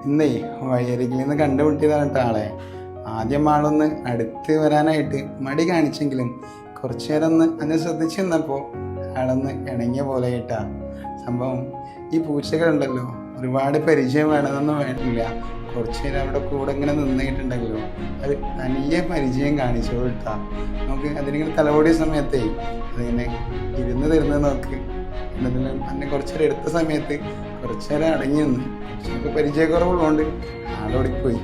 ഇന്നേ വഴിയരികിൽ നിന്ന് കണ്ടുമുട്ടിയതാണ് കേട്ടോ ആളെ. ആദ്യം ആളൊന്ന് അടുത്ത് വരാനായിട്ട് മടി കാണിച്ചെങ്കിലും കുറച്ചു നേരം ഒന്ന് അതിനെ ശ്രദ്ധിച്ചു നിന്നപ്പോൾ ആളൊന്ന് ഇണങ്ങിയ പോലെ കേട്ടാ. സംഭവം ഈ പൂച്ചകളുണ്ടല്ലോ, ഒരുപാട് പരിചയം വേണമെന്നൊന്നും വേണ്ടില്ല. കുറച്ചു നേരം അവിടെ കൂടെ ഇങ്ങനെ നിന്നിട്ടുണ്ടെങ്കിലോ അത് തനിയെ പരിചയം കാണിച്ചോ കേട്ടാ. നമുക്ക് അതിനിങ്ങനെ തലപൊടിയ സമയത്തേ അതിങ്ങനെ ഇരുന്ന് തരുന്നത് നോക്ക്. എന്നിട്ട് അന്നെ കുറച്ചേരം എടുത്ത സമയത്ത് കുറച്ചേരം അടങ്ങി നിന്ന് കുറച്ചൊക്കെ പരിചയക്കുറവുള്ളതുകൊണ്ട് ആളോടിപ്പോയി.